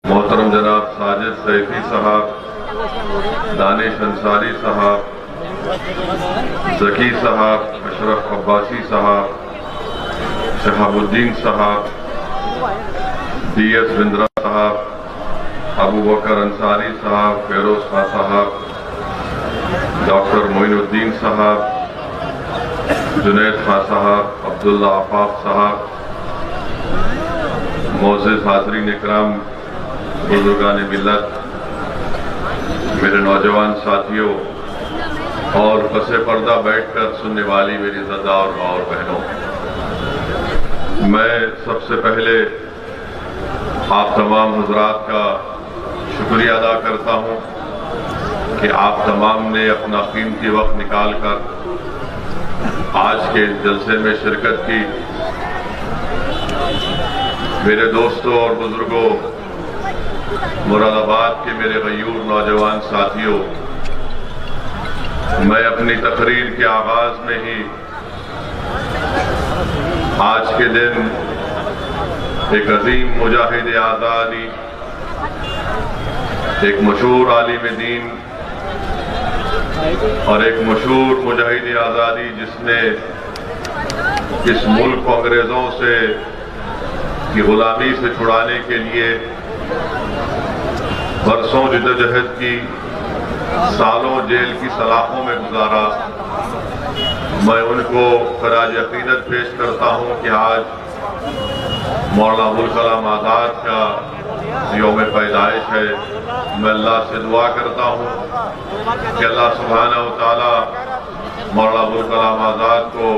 मोहतरम जनाब साजिद सैफी साहब, दानिश अंसारी साहब, जकी साहब, अशरफ अब्बासी साहब, शहाबुद्दीन साहब, DS बिंद्रा साहब, अबू बकर अंसारी साहब, फेरोज खां साहब, डॉक्टर मोइनुद्दीन साहब, जुनैद खां साहब, अब्दुल्ला आफाफ साहब, मोअज़्ज़िज़ हाज़रीन इकराम, बुजुर्गान मिल्लत, मेरे नौजवान साथियों और पसे पर्दा बैठकर सुनने वाली मेरी ज़दा और माँ और बहनों, मैं सबसे पहले आप तमाम हज़रात का शुक्रिया अदा करता हूँ कि आप तमाम ने अपना कीमती वक्त निकाल कर आज के जलसे में शिरकत की। मेरे दोस्तों और बुजुर्गों, मुरादाबाद के मेरे गयूर नौजवान साथियों, मैं अपनी तकरीर के आगाज में ही आज के दिन एक अजीम मुजाहिद आज़ादी, एक मशहूर आलिम दीन और एक मशहूर मुजाहिद आज़ादी जिसने इस मुल्क को अंग्रेजों से की गुलामी से छुड़ाने के लिए बरसों जिद्दोजहद की, सालों जेल की सलाखों में गुजारा, मैं उनको खराज अकीदत पेश करता हूँ कि आज मौलाना अबुल कलाम आज़ाद का यौम पैदाइश है। मैं अल्लाह से दुआ करता हूँ कि अल्लाह सुब्हानहू व तआला मौलाना अबुल कलाम आज़ाद को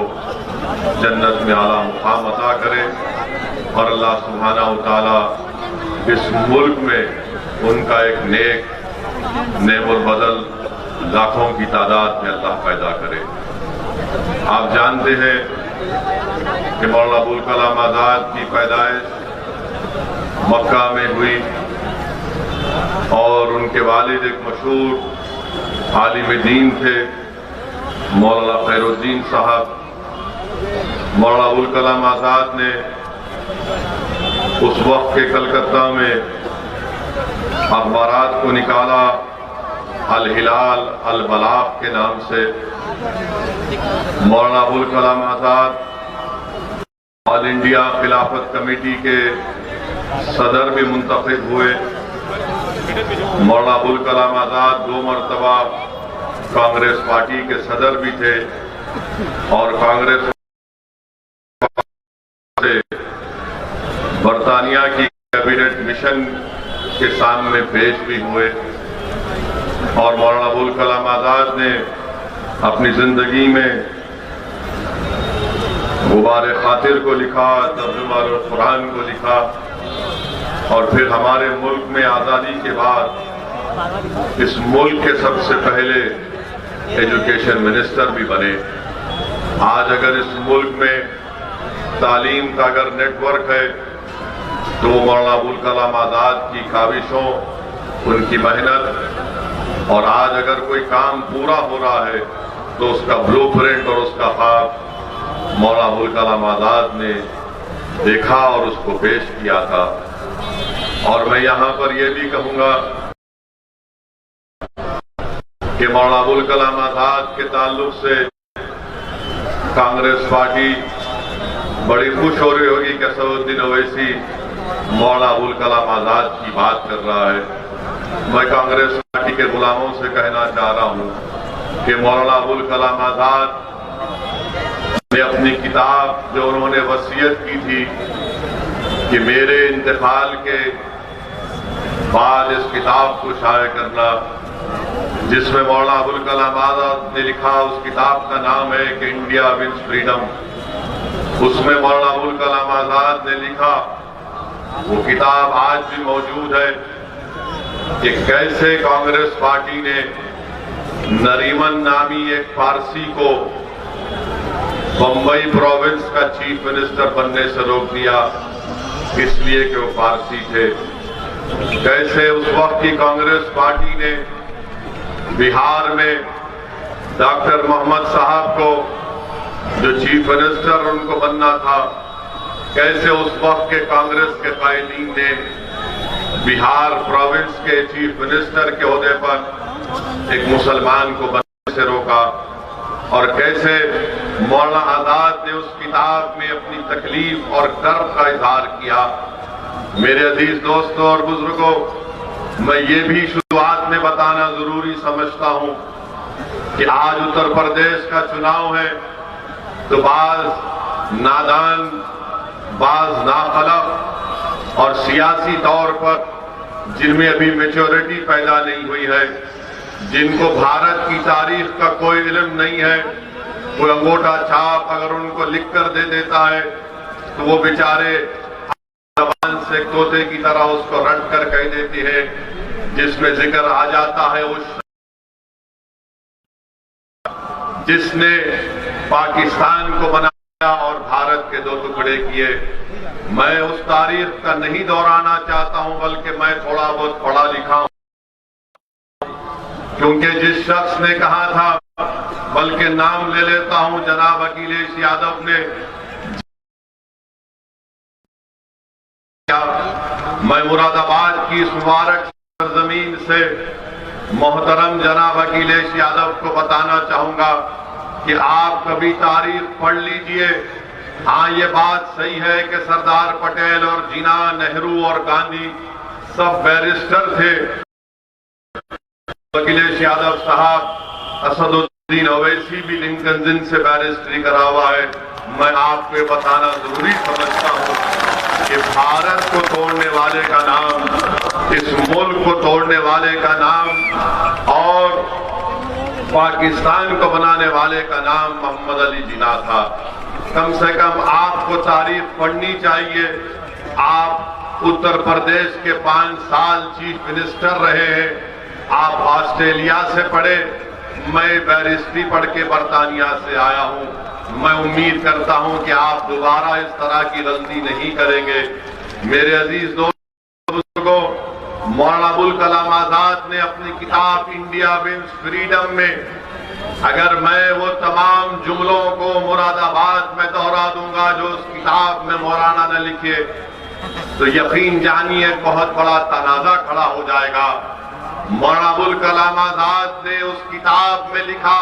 जन्नत में आला मुकाम अता करे और अल्लाह सुब्हानहू व तआला इस मुल्क में उनका एक नेमुल बदल लाखों की तादाद में अल्लाह पैदा करे। आप जानते हैं कि मौलाना अबुल कलाम आज़ाद की पैदाइश मक्का में हुई और उनके वालिद एक मशहूर आलिम दीन थे, मौलाना खैरुद्दीन साहब। मौलाना अबुल कलाम आज़ाद ने उस वक्त के कलकत्ता में अखबारात को निकाला अल हिलाल अल बलाग के नाम से। मौलाना अबुल कलाम आज़ाद ऑल इंडिया खिलाफत कमेटी के सदर भी मुंतखब हुए। मौलाना अबुल कलाम आज़ाद 2 मरतबा कांग्रेस पार्टी के सदर भी थे और कांग्रेस से बरतानिया की कैबिनेट मिशन के सामने पेश भी हुए और मौलाना अबुल कलाम आज़ाद ने अपनी जिंदगी में गुबार खातिर को लिखा, तर्जुमाल कुरान को लिखा और फिर हमारे मुल्क में आज़ादी के बाद इस मुल्क के सबसे पहले एजुकेशन मिनिस्टर भी बने। आज अगर इस मुल्क में तालीम का अगर नेटवर्क है तो वो मौलाना अबुल कलाम आज़ाद की काविशों, उनकी मेहनत और आज अगर कोई काम पूरा हो रहा है तो उसका ब्लूप्रिंट और उसका ख्वाब मौलाना अबुल कलाम आज़ाद ने देखा और उसको पेश किया था। और मैं यहाँ पर यह भी कहूँगा कि मौलाना अबुल कलाम आज़ाद के ताल्लुक से कांग्रेस पार्टी बड़ी खुश हो रही होगी कि असदुद्दीन ओवैसी मौलाना अबुल कलाम आज़ाद की बात कर रहा है। मैं कांग्रेस पार्टी के गुलामों से कहना चाह रहा हूँ कि मौलाना अबुल कलाम आज़ाद ने अपनी किताब जो उन्होंने वसीयत की थी कि मेरे इंतकाल के बाद इस किताब को शाये करना, जिसमें मौलाना अबुल कलाम आज़ाद ने लिखा, उस किताब का नाम है कि इंडिया विंस फ्रीडम। उसमें मौलाना अबुल कलाम आज़ाद ने लिखा, वो किताब आज भी मौजूद है, कि कैसे कांग्रेस पार्टी ने नरीमन नामी एक फारसी को बंबई प्रोविंस का चीफ मिनिस्टर बनने से रोक दिया इसलिए कि वो फारसी थे। कैसे उस वक्त की कांग्रेस पार्टी ने बिहार में डॉक्टर मोहम्मद साहब को, जो चीफ मिनिस्टर उनको बनना था, कैसे उस वक्त के कांग्रेस के कायदीन ने बिहार प्रोविंस के चीफ मिनिस्टर के ओहदे पर एक मुसलमान को बनने से रोका, और कैसे मौलाना आजाद ने उस किताब में अपनी तकलीफ और दर्द का इजहार किया। मेरे अजीज दोस्तों और बुजुर्गों, मैं ये भी शुरुआत में बताना जरूरी समझता हूं कि आज उत्तर प्रदेश का चुनाव है, तो बाज नादान, बाज नाखलफ और सियासी तौर पर जिनमें अभी मैच्योरिटी पैदा नहीं हुई है, जिनको भारत की तारीख का कोई इल्म नहीं है, कोई अंगूठा छाप अगर उनको लिख कर दे देता है तो वो बेचारे जबान से तोते की तरह उसको रट कर कह देती है, जिसमें जिक्र आ जाता है उस जिसने पाकिस्तान को बनाया और भारत के दो टुकड़े किए। मैं उस तारीख का नहीं दोहराना चाहता हूं, बल्कि मैं थोड़ा बहुत पढ़ा लिखा हूं, क्योंकि जिस शख्स ने कहा था, बल्कि नाम ले लेता हूं, जनाब अखिलेश यादव ने, मैं मुरादाबाद की इस मुबारक जमीन से मोहतरम जनाब अखिलेश यादव को बताना चाहूंगा कि आप कभी तारीख पढ़ लीजिए। हाँ, ये बात सही है कि सरदार पटेल और जिना, नेहरू और गांधी सब बैरिस्टर थे। अखिलेश यादव साहब, असदुद्दीन ओवैसी भी लिंकन जिन से बैरिस्टरी करा हुआ है। मैं आपको बताना जरूरी समझता हूं कि भारत को तोड़ने वाले का नाम, इस मुल्क को तोड़ने वाले का नाम और पाकिस्तान को बनाने वाले का नाम मोहम्मद अली जिन्ना था। कम से कम आपको तारीख पढ़नी चाहिए। आप उत्तर प्रदेश के 5 साल चीफ मिनिस्टर रहे हैं, आप ऑस्ट्रेलिया से पढ़े, मैं बैरिस्ट्री पढ़ के बरतानिया से आया हूं। मैं उम्मीद करता हूं कि आप दोबारा इस तरह की गलती नहीं करेंगे। मेरे अजीज दोस्तों, मौलाना अबुल कलाम आजाद ने अपनी किताब इंडिया विंस फ्रीडम में, अगर मैं वो तमाम जुमलों को मुरादाबाद में दोहरा दूंगा जो उस किताब में मौलाना ने लिखे, तो यकीन जानिए बहुत बड़ा तनाजा खड़ा हो जाएगा। मौलाना अबुल कलाम आजाद ने उस किताब में लिखा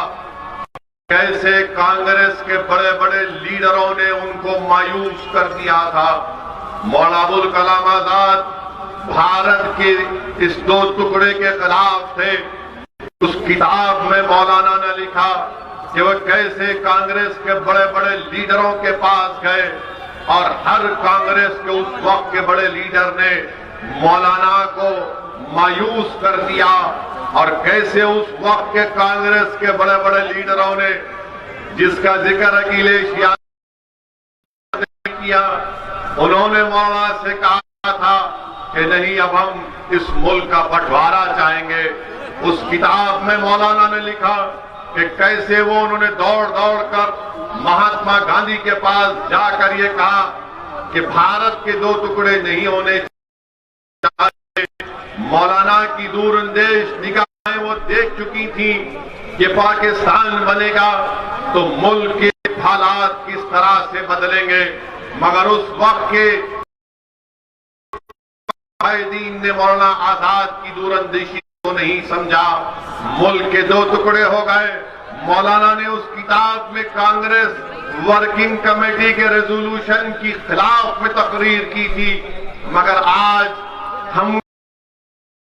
कैसे कांग्रेस के बड़े बड़े लीडरों ने उनको मायूस कर दिया था। मौलाना अबुल कलाम आजाद भारत के इस दो टुकड़े के खिलाफ थे। उस किताब में मौलाना ने लिखा कि वह कैसे कांग्रेस के बड़े बड़े लीडरों के पास गए और हर कांग्रेस के उस वक्त के बड़े लीडर ने मौलाना को मायूस कर दिया, और कैसे उस वक्त के कांग्रेस के बड़े बड़े लीडरों ने, जिसका जिक्र अखिलेश यादव ने किया, उन्होंने मौलाना से कहा था कि नहीं, अब हम इस मुल्क का बंटवारा चाहेंगे। उस किताब में मौलाना ने लिखा कि कैसे वो उन्होंने दौड़ दौड़ कर महात्मा गांधी के पास जाकर ये कहा कि भारत के दो टुकड़े नहीं होने चाहिए। मौलाना की दूरंदेश निगाहें वो देख चुकी थी कि पाकिस्तान बनेगा तो मुल्क के हालात किस तरह से बदलेंगे, मगर उस वक्त के कायदीन ने मौलाना आजाद की दूरंदेशी को नहीं समझा। मुल्क के दो टुकड़े हो गए। मौलाना ने उस किताब में कांग्रेस वर्किंग कमेटी के रेजोल्यूशन की खिलाफ में तकरीर की थी, मगर आज हम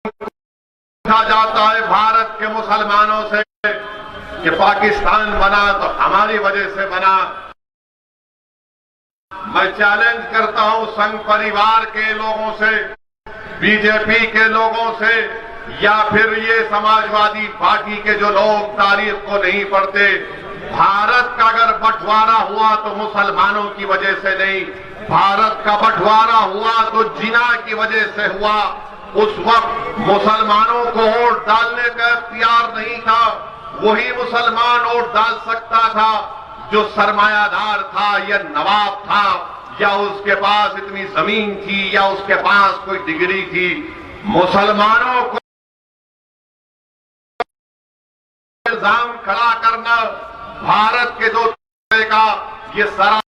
पूछा जाता है भारत के मुसलमानों से कि पाकिस्तान बना तो हमारी वजह से बना। मैं चैलेंज करता हूं संघ परिवार के लोगों से, बीजेपी के लोगों से, या फिर ये समाजवादी पार्टी के जो लोग तारीख को नहीं पढ़ते, भारत का अगर बंटवारा हुआ तो मुसलमानों की वजह से नहीं, भारत का बंटवारा हुआ तो जिना की वजह से हुआ। उस वक्त मुसलमानों को वोट डालने का इख्तियार नहीं था, वही मुसलमान वोट डाल सकता था जो सरमायादार था या नवाब था या उसके पास इतनी जमीन थी या उसके पास कोई डिग्री थी। मुसलमानों को इल्जाम खड़ा करना भारत के दो का ये सरा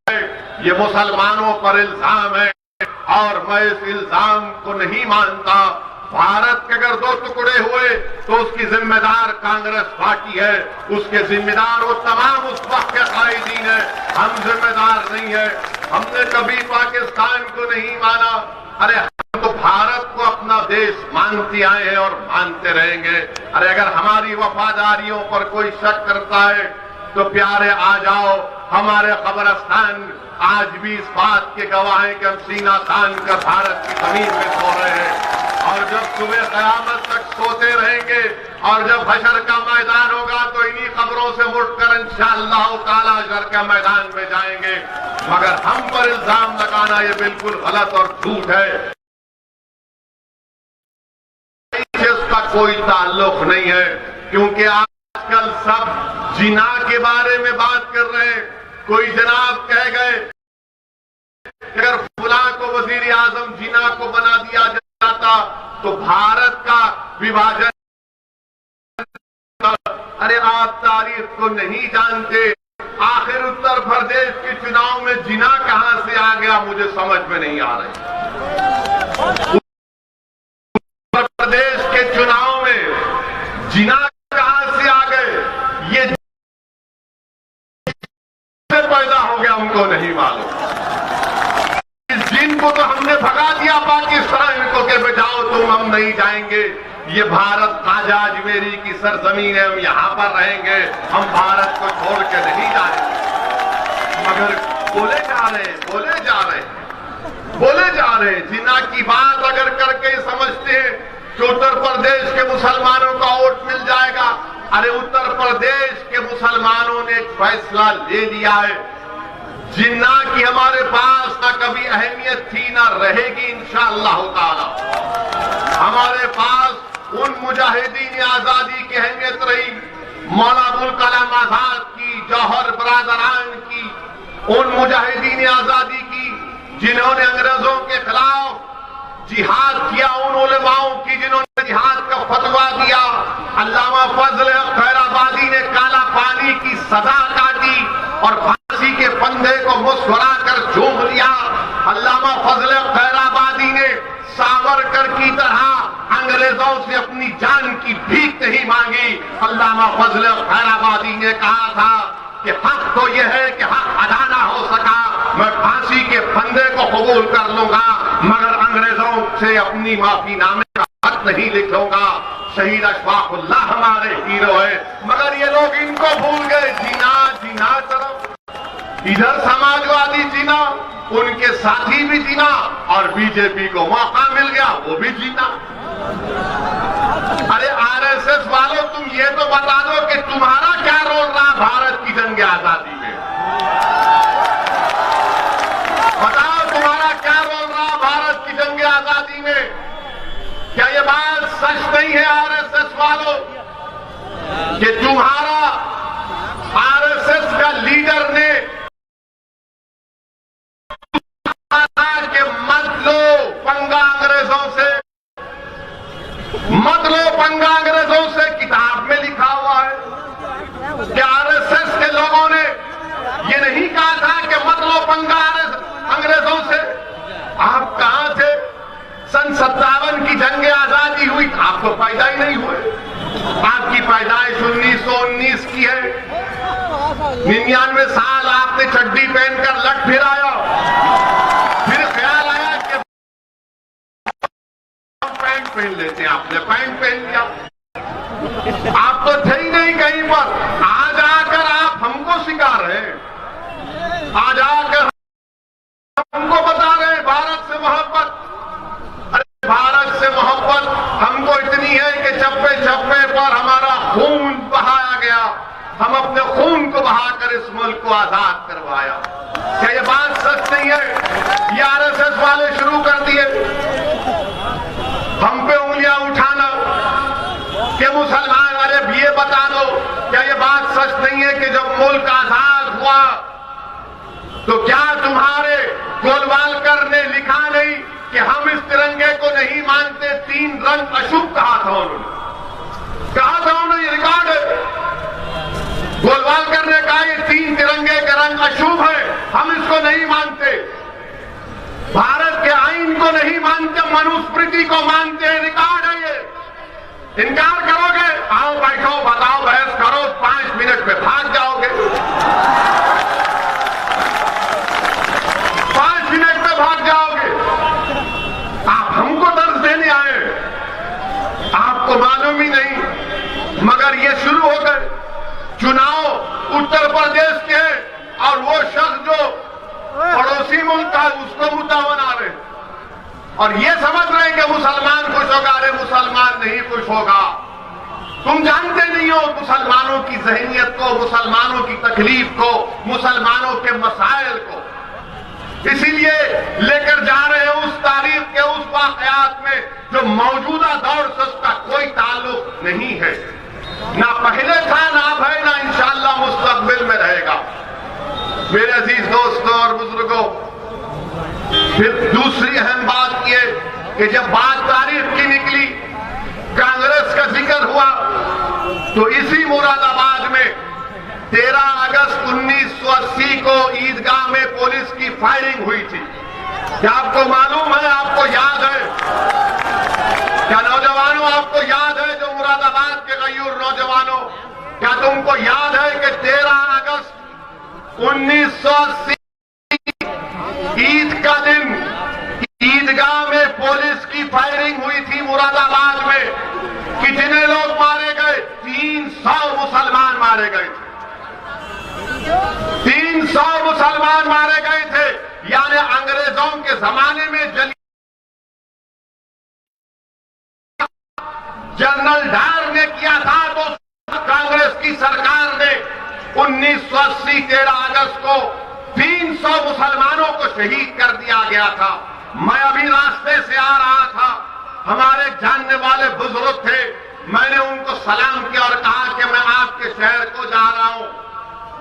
है, ये मुसलमानों पर इल्जाम है। और मैं इस इल्जाम को नहीं मानता। भारत के अगर दो टुकड़े हुए तो उसकी जिम्मेदार कांग्रेस पार्टी है, उसके जिम्मेदार वो तमाम उस वक्त के कायदीन है, हम जिम्मेदार नहीं है। हमने कभी पाकिस्तान को नहीं माना। अरे हम तो भारत को अपना देश मानते आए हैं और मानते रहेंगे। अरे अगर हमारी वफादारियों पर कोई शक करता है तो प्यारे आ जाओ, हमारे कब्रिस्तान आज भी इस बात के गवाह हैं कि हम सीना तान कर भारत की जमीन में सो रहे हैं। और जब सुबह कयामत तक सोते रहेंगे और जब हशर का मैदान होगा तो इन्हीं कब्रों से उठकर इंशाअल्लाह ताला हशर के मैदान में जाएंगे। मगर हम पर इल्जाम लगाना ये बिल्कुल गलत और झूठ है। इसका कोई ताल्लुक नहीं है, क्योंकि आजकल सब जिना के बारे में बात कर रहे हैं। कोई जनाब कह गए अगर फुला को वजीर आजम जिना को बना दिया जाता तो भारत का विभाजन। अरे आप तारीख को नहीं जानते। आखिर उत्तर प्रदेश के चुनाव में जिना कहां से आ गया मुझे समझ में नहीं आ रही। उत्तर प्रदेश के चुनाव में जिना कहां से आ गए, ये पैदा हो गया हमको नहीं मालूम। इस जिन को तो हमने भगा दिया पाकिस्तान को कि जाओ तुम, हम नहीं जाएंगे। ये भारत खाजा अजमेरी की सरजमीन है, हम यहां पर रहेंगे, हम भारत को छोड़ के नहीं जाएंगे। मगर बोले जा रहे जिना की बात अगर करके समझते हैं कि उत्तर प्रदेश के मुसलमानों का वोट मिल जाएगा। अरे उत्तर प्रदेश के मुसलमानों ने एक फैसला ले लिया है, जिन्ना की हमारे पास ना कभी अहमियत थी ना रहेगी इंशाअल्लाह ताला। हमारे पास उन मुजाहिदीन आजादी की अहमियत रही, मौलाना अबुल कलाम आजाद की, जौहर बरादरान की, उन मुजाहिदीन आजादी की जिन्होंने अंग्रेजों के खिलाफ जिहाद किया, उन उलमाओं की जिन्होंने जिहाद का फतवा दिया। अल्लामा फजल खैराबादी ने काला पानी की सजा काटी और फांसी के फंदे को मुस्कुराकर झूम लिया। अल्लामा फजल खैराबादी ने सावरकर की तरह अंग्रेजों से अपनी जान की भीख नहीं मांगी। अल्लामा फजल खैराबादी ने कहा था कि हक तो यह है कि हक अदा ना हो सका, मैं फांसी के फंदे को कबूल कर लूंगा, मगर अंग्रेजों से अपनी माफीनामे का हक नहीं लिखूंगा। शहीद अशफाकुल्लाह हमारे हीरो है, मगर ये लोग इनको भूल गए। जीना तरफ इधर समाजवादी जीना, उनके साथी भी जीना और बीजेपी को मौका मिल गया वो भी जीना। अरे आरएसएस वालों, तुम ये तो बता दो कि तुम्हारा क्या रोल रहा भारत की जंग आजादी में। बताओ तुम्हारा क्या रोल रहा भारत की जंग आजादी में। क्या ये बात सच नहीं है आरएसएस वालों कि तुम्हारा आरएसएस का लीडर ने कि मत लो पंगा अंग्रेजों से, मत लो पंगा अंग्रेजों से, किताब में लिखा हुआ है कि आरएसएस के लोगों ने ये नहीं कहा था कि मत लो पंगा अंग्रेजों से। आप कहां थे? सन 57 की जंग आजादी हुई, आप तो पैदा ही नहीं हुए। आपकी पैदाइश 1919 की है। 99 साल आपने चड्डी पहनकर लट फिराया, फिर ख्याल आया कि पैंट पहन लेते हैं, आपने पैंट पहन लिया। आप तो थे ही नहीं कहीं पर। आज आकर आप हमको सिखा रहे हैं, आज आकर हमको बता रहे हैं भारत से मोहब्बत। अरे भारत से मोहब्बत हमको इतनी है कि चप्पे चप्पे पर हमारा खून बहाया गया, हम अपने खून को बहाकर इस मुल्क को आजाद करवाया। क्या ये बात सच नहीं है? ये आरएसएस वाले शुरू कर दिए हम पे उंगलियां उठाना कि मुसलमान। अरे ये बता दो, क्या ये बात सच नहीं है कि जब मुल्क आजाद हुआ तो क्या तुम्हारे गोलवालकर ने लिखा नहीं कि हम इस तिरंगे को नहीं मानते, 3 रंग अशुभ कहा था उन्होंने, ये रिकॉर्ड है। गोलवालकर ने कहा ये 3 तिरंगे के रंग अशुभ है, हम इसको नहीं मानते। भारत के मानते, मनुस्मृति को मानते हैं, रिकॉर्ड है ये। इनकार करोगे, आओ बैठो, बताओ, बहस करो, 5 मिनट में भाग जाओगे। 5 मिनट में भाग जाओगे। आप हमको दर्द देने आए, आपको मालूम ही नहीं। मगर ये शुरू हो गए चुनाव उत्तर प्रदेश के, और वो शख्स जो पड़ोसी मुल्क था उसको मुद्दा बना रहे, और ये समझ रहे हैं कि मुसलमान खुश होगा। अरे मुसलमान नहीं खुश होगा। तुम जानते नहीं हो मुसलमानों की ज़हनियत को, मुसलमानों की तकलीफ को, मुसलमानों के मसाइल को। इसीलिए लेकर जा रहे हैं उस तारीख के उस वाकयात में जो मौजूदा दौर से उसका कोई ताल्लुक नहीं है, ना पहले था, ना अब है, ना इंशाअल्लाह मुस्तकबिल में रहेगा। मेरे अजीज दोस्तों और बुजुर्गों, फिर दूसरी अहम बात ये कि जब बात तारीख की निकली, कांग्रेस का जिक्र हुआ, तो इसी मुरादाबाद में 13 अगस्त 1980 को ईदगाह में पुलिस की फायरिंग हुई थी। क्या आपको मालूम है, आपको याद है? क्या नौजवानों आपको याद है, जो मुरादाबाद के गयूर नौजवानों, क्या तुमको याद है कि 13 अगस्त 1980 ईद का दिन ईदगाह में पुलिस की फायरिंग हुई थी मुरादाबाद में? कितने लोग मारे गए? 300 मुसलमान मारे गए थे। 300 मुसलमान मारे गए थे। यानी अंग्रेजों के जमाने में जनरल डायर ने किया था, तो कांग्रेस की सरकार ने 1980 13 अगस्त को 300 मुसलमानों को शहीद कर दिया गया था। मैं अभी रास्ते से आ रहा था, हमारे जानने वाले बुजुर्ग थे, मैंने उनको सलाम किया और कहा कि मैं आपके शहर को जा रहा हूं।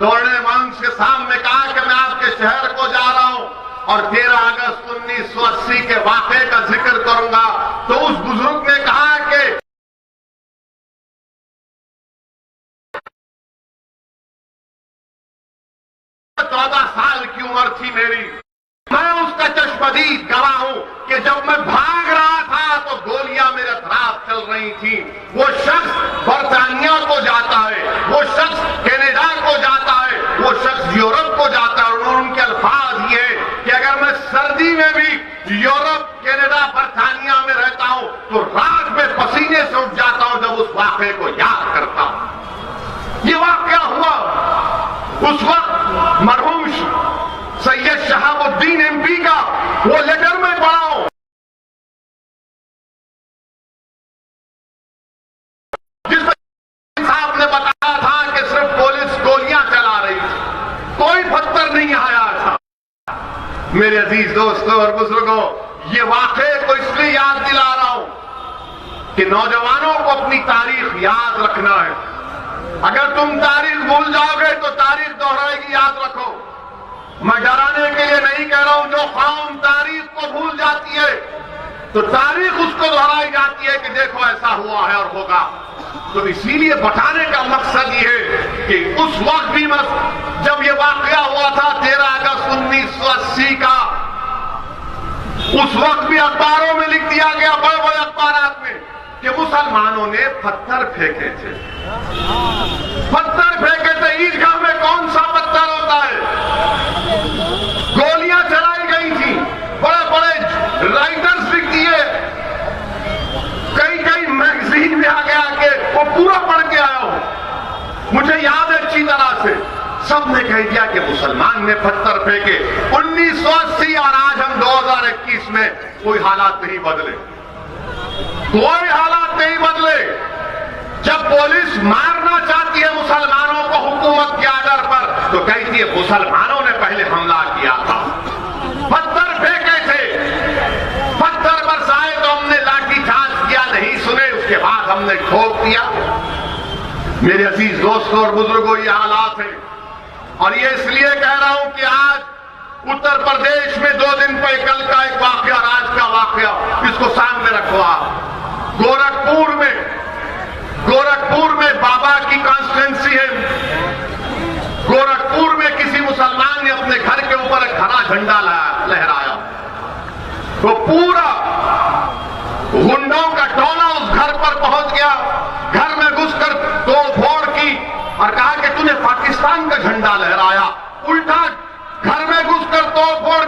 दौड़ने में उनके सामने कहा कि मैं आपके शहर को जा रहा हूं और 13 अगस्त 1980 के वाक़े का जिक्र करूंगा। तो उस बुजुर्ग ने कहा कि 14 साल की उम्र थी मेरी। मैं उसका चश्मदीद गवाह हूं कि जब मैं भाग रहा था तो गोलियां मेरे खिलाफ चल रही थी। वो शख्स बरतानिया को जाता है, वो शख्स कनाडा को जाता है, वो शख्स यूरोप को जाता है, और उनके अल्फाज ये कि अगर मैं सर्दी में भी यूरोप, कनाडा, बरतानिया में रहता हूं तो रात में पसीने से उठ जाता हूं जब उस वाक़े को याद करता हूं। ये वाक़या हुआ उस वक्त मरहूम सैयद शहाबुद्दीन एमपी का वो लेटर में पढ़ा हूं, जिसमें साहब ने बताया था कि सिर्फ पुलिस गोलियां चला रही थी, कोई पत्थर नहीं आया था। मेरे अजीज दोस्तों और बुजुर्गों, ये वाक़े को इसलिए याद दिला रहा हूं कि नौजवानों को अपनी तारीख याद रखना है। अगर तुम तारीख भूल जाओगे तो तारीख दोहराएगी, याद रखो। मैं डराने के लिए नहीं कह रहा हूं, जो कौम तारीख को भूल जाती है तो तारीख उसको दोहराई जाती है कि देखो ऐसा हुआ है और होगा। तो इसीलिए बताने का मकसद ये है कि उस वक्त भी जब ये वाकया हुआ था 13 अगस्त 1980 का, उस वक्त भी अखबारों में लिख दिया गया, बड़े बड़े अखबारात में, कि मुसलमानों ने पत्थर फेंके थे। पत्थर फेंके थे। ईदगाह में कौन सा पत्थर होता है? गोलियां चलाई गई थी। बड़े बड़े राइटर्स लिख दिए, कई मैगजीन में आ गया कि वो पूरा पढ़ के आया हूं, मुझे याद है अच्छी तरह से। सबने कह दिया कि मुसलमान ने पत्थर फेंके। 1980 और आज हम 2021 में कोई हालात नहीं बदले, कोई हालात नहीं बदले। जब पुलिस मारना चाहती है मुसलमानों को हुकूमत के आर्डर पर, तो कहती है मुसलमानों ने पहले हमला किया था, पत्थर फेंके थे, पत्थर बरसाए तो हमने लाठीचार्ज किया, नहीं सुने, उसके बाद हमने ठोक दिया। मेरे अजीज दोस्तों और बुजुर्गों, ये हालात है। और ये इसलिए कह रहा हूं कि आज उत्तर प्रदेश में 2 दिन पहले कल का एक वाकया, आज का वाकया, इसको सामने रखो आप। गोरखपुर में बाबा की कॉन्स्टिट्यूंसी है। गोरखपुर में किसी मुसलमान ने अपने घर के ऊपर एक हरा झंडा लहराया, तो पूरा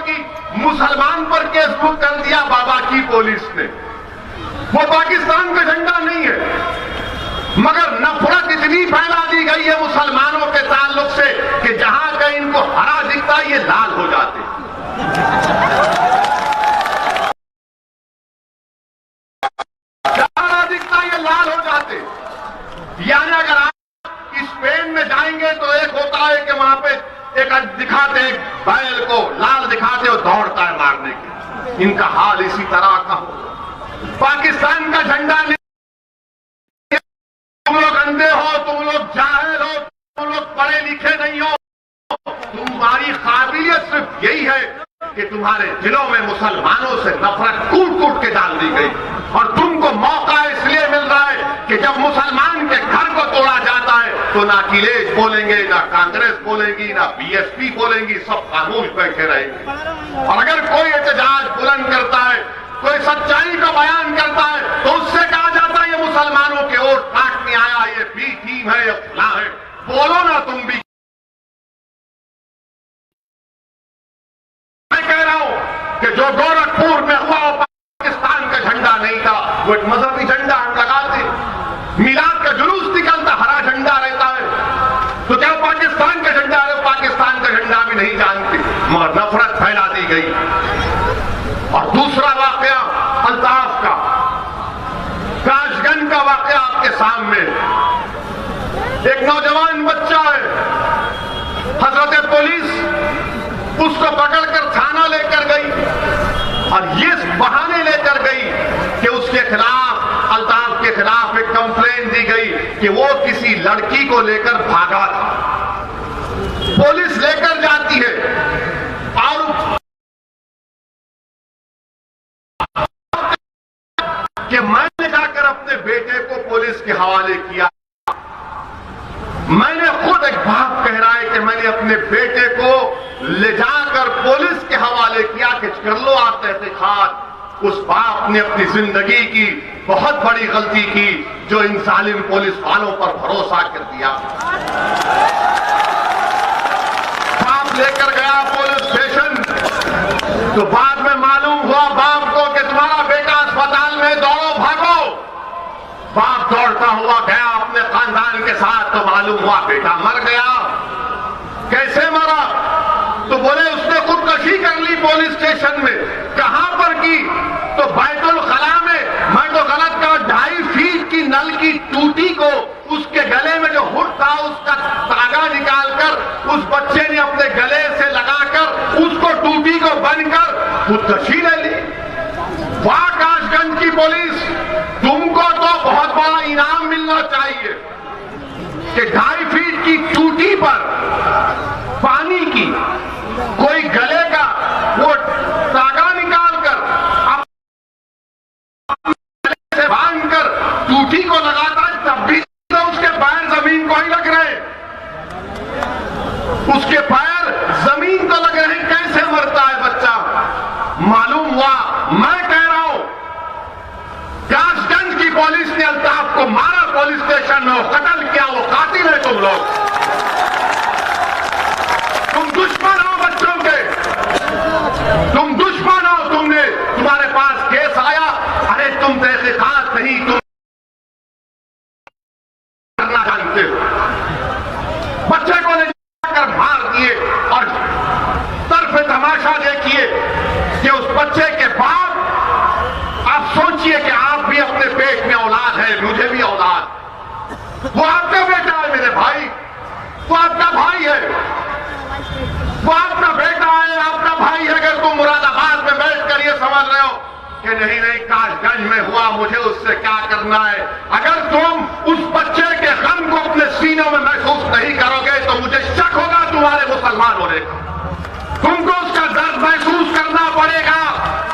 होगी। मुसलमान पर केस बुक कर दिया बाबा की पुलिस ने। वो पाकिस्तान का झंडा नहीं है, मगर नफरत इतनी फैला दी गई है मुसलमानों के ताल्लुक से कि जहां कहीं इनको हरा दिखता ये लाल हो जाते। हरा दिखता ये लाल हो जाते। यानी अगर आप स्पेन में जाएंगे तो एक होता है कि वहां पे एक दिखाते एक बैल को लाल दिखाते और दौड़ता है मारने के। इनका हाल इसी तरह का हो। पाकिस्तान का झंडा नहीं, तुम लोग अंधे हो, तुम लोग जाहिल हो, तुम लोग पढ़े लिखे नहीं हो। तुम्हारी काबिलियत सिर्फ यही है कि तुम्हारे दिलों में मुसलमानों से नफरत कूट कूट के डाल दी गई। और तुमको मौका इसलिए मिल रहा है कि जब मुसलमान के घर को तोड़ा जाता है तो ना अखिलेश बोलेंगे, ना कांग्रेस बोलेगी, ना बीएसपी बोलेंगी, सब खामोश बैठे रहेंगे। और अगर कोई एहतजाज बुलंद करता है, कोई सच्चाई का बयान करता है, तो उससे कहा जाता है ये मुसलमानों के वोट काटने आया, ये बी टीम है, ये फला है। बोलो ना तुम भी। मैं कह रहा हूं कि जो गोरखपुर में हुआ वो पाकिस्तान का झंडा नहीं था, वो एक मजहबी झंडा हम लगाते। मिलाद का जुलूस निकलता, हरा झंडा रहता है। तो क्या पाकिस्तान का झंडा है? पाकिस्तान का झंडा भी नहीं जानते, मगर नफरत फैला दी गई। और दूसरा वाकया अल्ताफ का, काशगंज का वाकया आपके सामने। एक नौजवान बच्चा है, हजरत पुलिस उसको पकड़कर थाना लेकर गई और ये बहाने लेकर गई कि उसके खिलाफ, अल्ताफ के खिलाफ एक कंप्लेंट दी गई कि वो किसी लड़की को लेकर भागा था। पुलिस लेकर जाती है और कि मैंने जाकर अपने बेटे को पुलिस के हवाले किया। मैंने खुद, एक बाप कह रहा है कि मैंने अपने बेटे को ले जाकर पुलिस के हवाले किया कि कर लो आप तहकीकात। उस बाप ने अपनी जिंदगी की बहुत बड़ी गलती की जो इन जालिम पुलिस वालों पर भरोसा कर दिया। बाप लेकर गया पुलिस स्टेशन, तो बाद में मालूम हुआ बाप को कि तुम्हारा बेटा अस्पताल में, दौड़ो भागो। बाप दौड़ता हुआ गया अपने खानदान के साथ, तो मालूम हुआ बेटा मर गया। कैसे मरा? तो बोले उसने खुदकशी कर ली पुलिस स्टेशन में। कहां पर की? तो बैतुल खला में। मैं तो गलत कहा, 2.5 फीट की नल की टूटी को उसके गले में जो हुड था उसका धागा निकालकर उस बच्चे ने अपने गले से लगाकर उसको टूटी को बनकर खुदकशी ले ली। वाह काशगंज की पुलिस, तुमको तो बहुत बड़ा इनाम मिलना चाहिए कि 2.5 फीट की टूटी पर पानी की कोई गले का वो धागा निकालकर गले से बांधकर टूटी को लगाता है, तब भी तो उसके पैर जमीन को ही लग रहे, उसके पैर जमीन को लग रहे। कैसे मरता है बच्चा? मालूम हुआ, मैं कह रहा हूं काशगंज की पुलिस ने अल्ताफ को मारा, पुलिस स्टेशन में वो कत्ल किया, वो कातिल है तुम लोग। तुम दुश्मन हो बच्चों के, तुम दुश्मन हो। तुम्हारे पास केस आया, अरे तुम तहकीकात नहीं, तुम करना जानते हो। बच्चे को ले जाकर मार दिए और तरफ तमाशा देखिए कि उस बच्चे के बाद आप सोचिए कि आप भी अपने पेट में औलाद है, मुझे भी औलाद। वो आपका बेटा है मेरे भाई, वो आपका भाई है, वो आपका बेटा है, आपका भाई है। अगर तुम मुरादाबाद में बैठकर ये समझ रहे हो कि नहीं नहीं काशगंज में हुआ, मुझे उससे क्या करना है, अगर तुम उस बच्चे के गम को अपने सीनों में महसूस नहीं करोगे तो मुझे शक होगा तुम्हारे मुसलमान होने का। तुमको उसका दर्द महसूस करना पड़ेगा,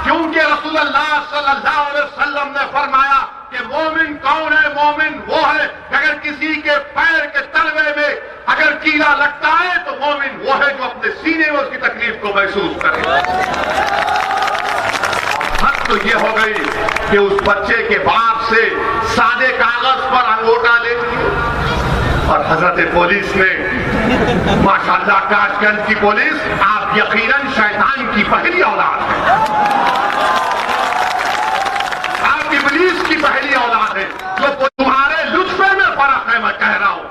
क्योंकि रसूलुल्लाह सल्लल्लाहु अलैहि वसल्लम ने फरमाया कि मोमिन कौन है? मोमिन वो है अगर किसी के पैर के तलवे में अगर कीड़ा लगता है तो मोमिन वो है जो अपने सीने में उसकी तकलीफ को महसूस करे। हद तो ये हो गई कि उस बच्चे के बाप से सादे कागज पर अंगूठा ले लिया। और हजरत पुलिस ने माशाअल्लाह काशगंज की पुलिस आप यकीनन शैतान की पहली औलाद है, आप इब्लीस की पहली औलाद है। जो तुम्हारे लुत्फे में फर्क है, मैं कह रहा हूं,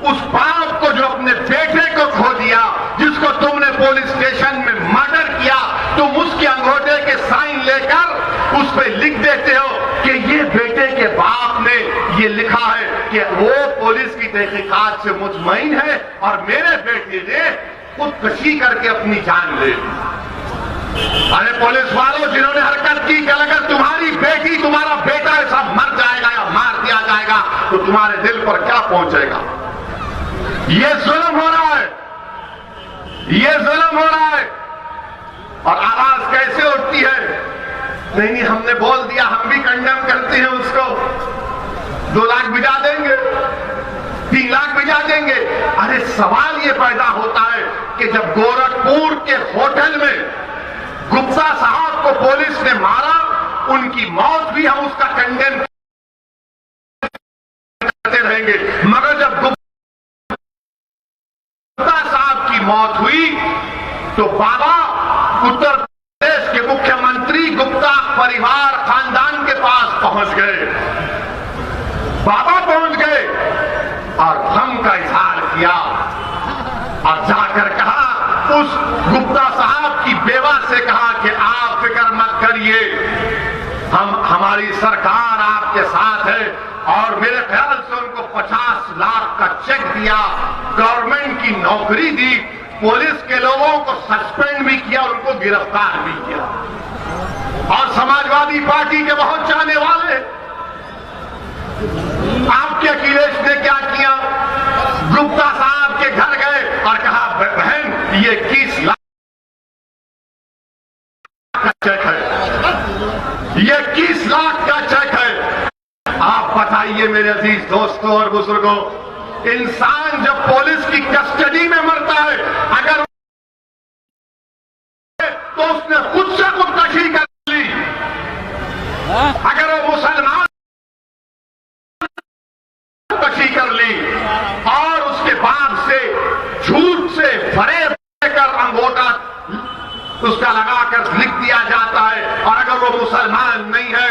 उस बाप को जो अपने बेटे को खो दिया, जिसको तुमने पुलिस स्टेशन में मर्डर किया, तुम उसके अंगूठे के साइन लेकर उस पर लिख देते हो कि ये बेटे के बाप ने ये लिखा है कि वो पुलिस की तहकीकात से मुतमईन है और मेरे बेटे ने खुदकशी करके अपनी जान ले ली। अरे पुलिस वालों, जिन्होंने हरकत की कि अगर तुम्हारी बेटी, तुम्हारा बेटा ऐसा मर जाएगा या मार दिया जाएगा तो तुम्हारे दिल पर क्या पहुंचेगा? ये जुल्म हो रहा है, ये जुल्म हो रहा है। और आवाज कैसे उठती है? नहीं, हमने बोल दिया, हम भी कंडेम करते हैं उसको, 2 लाख भिजा देंगे, 3 लाख भिजा देंगे। अरे सवाल ये पैदा होता है कि जब गोरखपुर के होटल में गुप्ता साहब को पुलिस ने मारा, उनकी मौत भी हम उसका कंडेम करते रहेंगे, मगर जब गुप्ता साहब की मौत हुई तो बाबा उत्तर प्रदेश के मुख्यमंत्री गुप्ता परिवार खानदान के पास पहुंच गए, बाबा पहुंच गए और गम का इजहार किया और जाकर कहा, उस गुप्ता साहब की बेवा से कहा कि आप फिक्र मत करिए, हमारी सरकार आपके साथ है। और मेरे ख्याल से उनको 50 लाख का चेक दिया, गवर्नमेंट की नौकरी दी, पुलिस के लोगों को सस्पेंड भी किया, उनको गिरफ्तार भी किया। और समाजवादी पार्टी के बहुत चाहने वाले, आपके अखिलेश ने क्या किया? गुप्ता साहब के घर गए और कहा, बहन ये 21 लाख का चेक है, ये 21 लाख का चेक है। आप बताइए मेरे अजीज दोस्तों और बुजुर्गों, इंसान जब पुलिस की कस्टडी में मरता है, अगर तो उसने खुद से खुदकशी कर ली। अगर वो मुसलमान खुदकशी कर ली और उसके बाद से झूठ से फरेब देकर अंगूठा उसका लगाकर लिख दिया जाता है, और अगर वो मुसलमान नहीं है,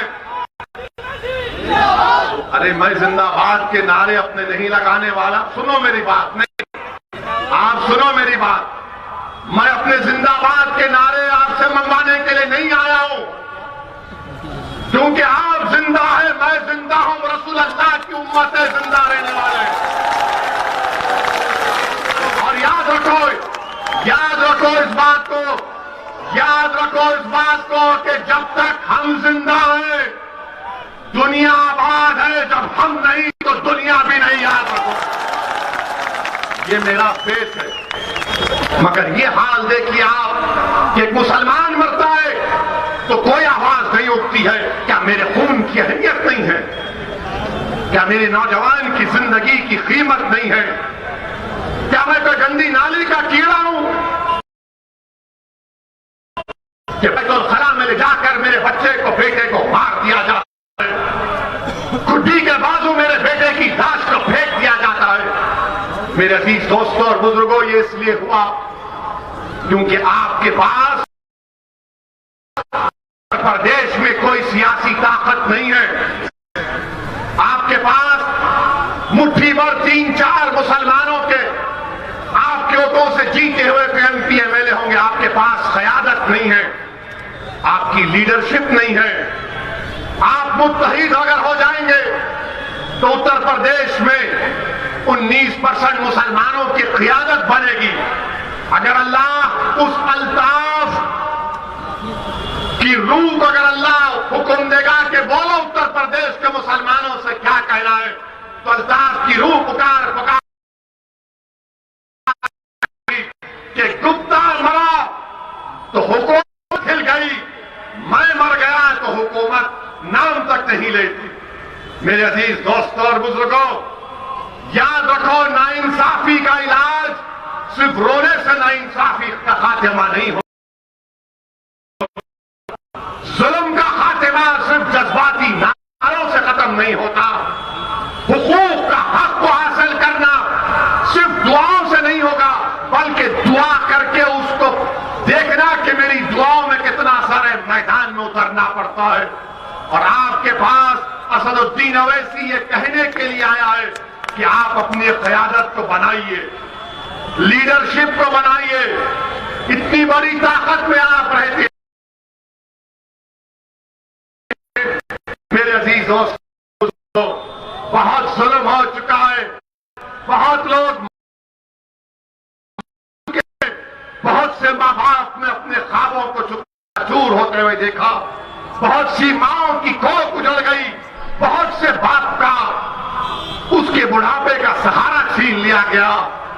अरे मैं जिंदाबाद के नारे अपने नहीं लगाने वाला, सुनो मेरी बात, नहीं आप सुनो मेरी बात, मैं अपने जिंदाबाद के नारे आपसे मंगवाने के लिए नहीं आया हूं, क्योंकि आप जिंदा है, मैं जिंदा हूं, रसूल अल्लाह की उम्मत है, जिंदा रहने वाले। और याद रखो इस बात को, याद रखो इस बात को कि जब तक हम जिंदा हैं दुनिया आबाद है, जब हम नहीं तो दुनिया भी नहीं। याद रखो, ये मेरा फेथ है। मगर ये हाल देखिए आप कि एक मुसलमान मरता है तो कोई आवाज नहीं उठती है। क्या मेरे खून की अहमियत नहीं है? क्या मेरे नौजवान की जिंदगी की कीमत नहीं है? क्या मैं कोई गंदी नाली का कीड़ा हूं कि बैतुल-खला में ले जाकर मेरे बच्चे को, बेटे को मार दिया जाता है, खुड्डी के बाजू मेरे बेटे की लाश को फेंक दिया जाता है? मेरे अजीज दोस्तों और बुजुर्गों, ये इसलिए हुआ क्योंकि आपके पास प्रदेश में कोई सियासी ताकत नहीं है। आपके पास मुट्ठी भर 3-4 मुसलमानों के आपके वोटों से जीते हुए एमपी एमएलए होंगे। आपके पास क़यादत नहीं है, आपकी लीडरशिप नहीं है। आप मुत्तहिद अगर हो जाएंगे तो उत्तर प्रदेश में 19% मुसलमानों की क़यादत बनेगी। अगर अल्लाह उस अल्ताफ की रूह को, अगर अल्लाह हुक्म देगा कि बोलो उत्तर प्रदेश के मुसलमानों से क्या कहना है, तो अल्ताफ की रूह पुकार कि गुप्ता मरा तो हुकूमत हिल गई, मैं मर गया तो हुकूमत नाम तक नहीं लेती। मेरे अजीज दोस्तों और बुजुर्गों, याद रखो, नाइंसाफी का इलाज सिर्फ रोने से नाइंसाफी का खात्मा नहीं हो। जुल्म का खात्मा सिर्फ जज्बाती नारों से खत्म नहीं होता। हुकूक का हक को हासिल करना करता है। और आपके पास असदुद्दीन ओवैसी ये कहने के लिए आया है कि आप अपनी क़यादत को बनाइए, लीडरशिप को बनाइए। इतनी बड़ी ताकत में आप रहते हैं। मेरे अजीज दोस्तों, बहुत जुल्म हो चुका है, बहुत लोग, बहुत से माँ बाप ने अपने ख्वाबों को चूर होते हुए देखा, बहुत सी माओं की कोख उजड़ गई, बहुत से बाप का उसके बुढ़ापे का सहारा छीन लिया गया।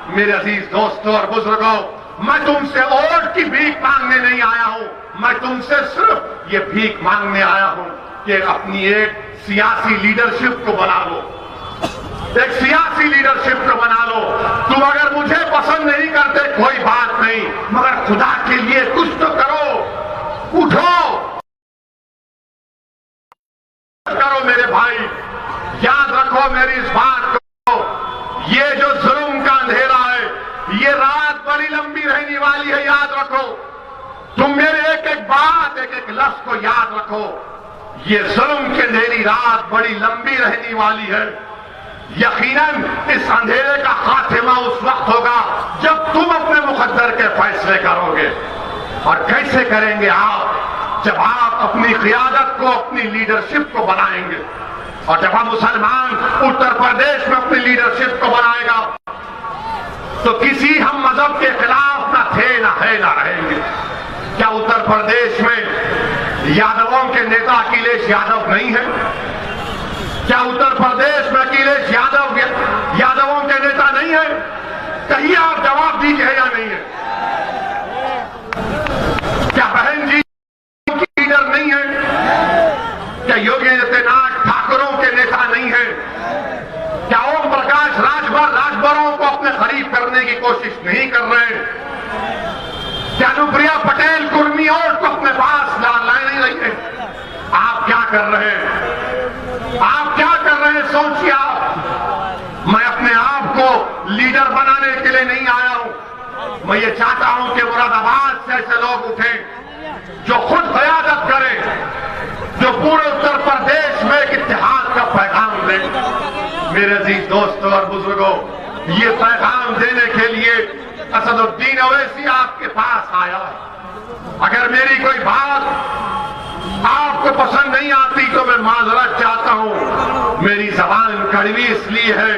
मेरे अजीज दोस्तों और बुजुर्गों, मैं तुमसे वोट की भीख मांगने नहीं आया हूं, मैं तुमसे सिर्फ ये भीख मांगने आया हूं कि अपनी एक सियासी लीडरशिप को बना लो, एक सियासी लीडरशिप को बना लो। तुम अगर मुझे पसंद नहीं करते कोई बात नहीं, मगर खुदा के लिए कुछ तो करो, उठो, करो मेरे भाई। याद रखो मेरी इस बात को, ये जो जुल्म का अंधेरा है, ये रात बड़ी लंबी रहने वाली है, याद रखो। तुम मेरे एक एक बात, एक एक लफ्ज को याद रखो। ये जुल्म की अंधेरी रात बड़ी लंबी रहने वाली है। यकीनन इस अंधेरे का खात्मा उस वक्त होगा जब तुम अपने मुकद्दर के फैसले करोगे। और कैसे करेंगे आप? जब आप अपनी क़यादत को, अपनी लीडरशिप को बनाएंगे। और जब हम मुसलमान उत्तर प्रदेश में अपनी लीडरशिप को बनाएगा तो किसी हम मजहब के खिलाफ ना थे, ना है, ना रहेंगे। क्या उत्तर प्रदेश में यादवों के नेता अखिलेश यादव नहीं है? क्या उत्तर प्रदेश में अखिलेश यादव यादवों के नेता नहीं है? कहिए, आप जवाब दीजिए, या नहीं है? क्या बहन जी की लीडर नहीं है? क्या योगी आदित्यनाथ ठाकुरों के नेता नहीं है? क्या ओम प्रकाश राजभरों को अपने करीब करने की कोशिश नहीं कर रहे? क्या अनुप्रिया पटेल कुर्मी और को अपने पास ला नहीं रही है? आप क्या कर रहे हैं? आप क्या कर रहे हैं? सोचिए आप। मैं अपने आप को लीडर बनाने के लिए नहीं आया हूं। मैं ये चाहता हूं कि मुरादाबाद से ऐसे लोग उठें जो खुद क़यादत करें, जो पूरे उत्तर प्रदेश में एक इत्तेहाद का पैगाम दें। मेरे अजीज दोस्तों और बुजुर्गों, ये पैगाम देने के लिए असदुद्दीन ओवैसी आपके पास आया है। अगर मेरी कोई बात आपको पसंद नहीं आती तो मैं माजरत चाहता हूं। मेरी जबान कड़वी इसलिए है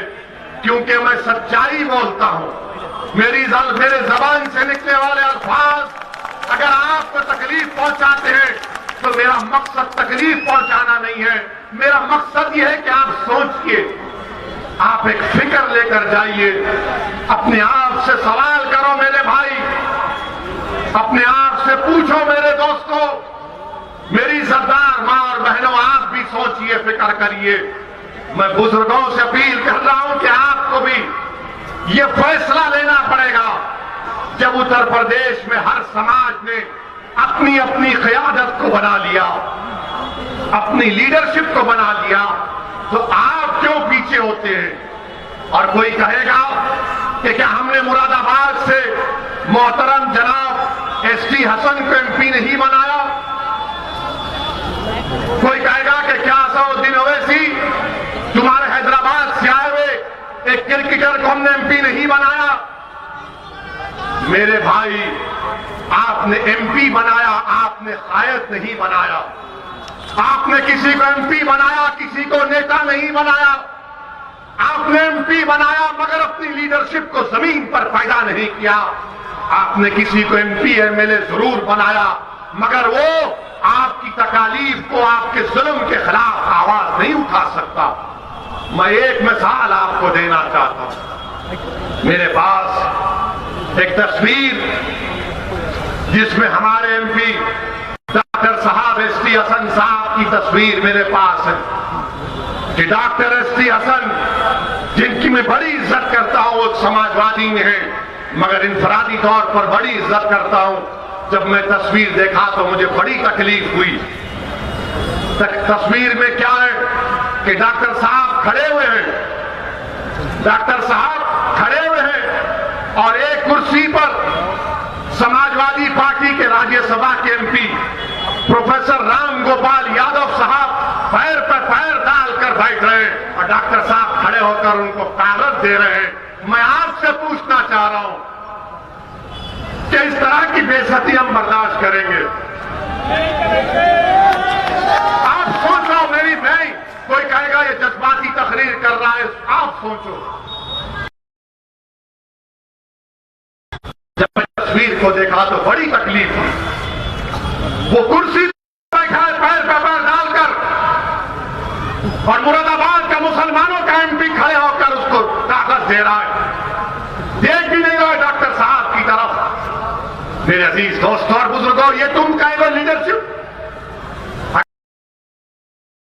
क्योंकि मैं सच्चाई बोलता हूं। मेरे जबान से निकलने वाले अल्फाज अगर आपको तकलीफ पहुंचाते हैं तो मेरा मकसद तकलीफ पहुंचाना नहीं है। मेरा मकसद यह है कि आप सोचिए, आप एक फिक्र लेकर जाइए, अपने आप से सवाल करो मेरे भाई, अपने आप से पूछो मेरे दोस्तों, मेरी सरदार मां और बहनों, आप भी सोचिए, फिक्र करिए। मैं बुजुर्गों से अपील कर रहा हूं कि आपको भी ये फैसला लेना पड़ेगा। जब उत्तर प्रदेश में हर समाज ने अपनी अपनी क़यादत को बना लिया, अपनी लीडरशिप को बना लिया, तो आप क्यों पीछे होते हैं? और कोई कहेगा कि क्या हमने मुरादाबाद से मोहतरम जनाब एसटी हसन को एमपी नहीं बनाया? कोई कहेगा कि क्या असदुद्दीन ओवैसी तुम्हारे हैदराबाद से आए हुए एक क्रिकेटर को हमने एमपी नहीं बनाया? मेरे भाई, आपने एमपी बनाया, आपने कायद नहीं बनाया। आपने किसी को एमपी बनाया, किसी को नेता नहीं बनाया। आपने एमपी बनाया मगर अपनी लीडरशिप को जमीन पर पैदा नहीं किया। आपने किसी को एमपी एमएलए जरूर बनाया मगर वो आपकी तकालीफ को, आपके जुल्म के खिलाफ आवाज नहीं उठा सकता। मैं एक मिसाल आपको देना चाहता हूं। मेरे पास एक तस्वीर जिसमें हमारे एमपी डॉक्टर साहब एसटी हसन साहब की तस्वीर मेरे पास है कि डॉक्टर एसटी हसन, जिनकी मैं बड़ी इज्जत करता हूं, एक समाजवादी में है मगर इंफरादी तौर पर बड़ी इज्जत करता हूं। जब मैं तस्वीर देखा तो मुझे बड़ी तकलीफ हुई। तस्वीर में क्या है कि डॉक्टर साहब खड़े हुए हैं, डॉक्टर साहब खड़े हुए हैं और एक कुर्सी पर समाजवादी पार्टी के राज्यसभा के एमपी प्रोफेसर राम गोपाल यादव साहब पैर पर पैर डालकर बैठ रहे हैं और डॉक्टर साहब खड़े होकर उनको कागज दे रहे हैं। मैं आपसे पूछना चाह रहा हूं कि इस तरह की बेइज्जती हम बर्दाश्त करेंगे? आप सोचो, मेरी नहीं, कोई कहेगा ये जज्बाती तकरीर कर रहा है, आप सोचो। जब तस्वीर को देखा तो बड़ी तकलीफ हुई। वो कुर्सी बैठा है पैर पर पैर डालकर और मुरादाबाद का मुसलमानों का एमपी खड़े होकर उसको कागज दे रहा है, देख भी नहीं रहा है डॉक्टर साहब की तरफ। मेरे अजीज दोस्तों और बुजुर्गों, ये तुम कहेगा लीडरशिप?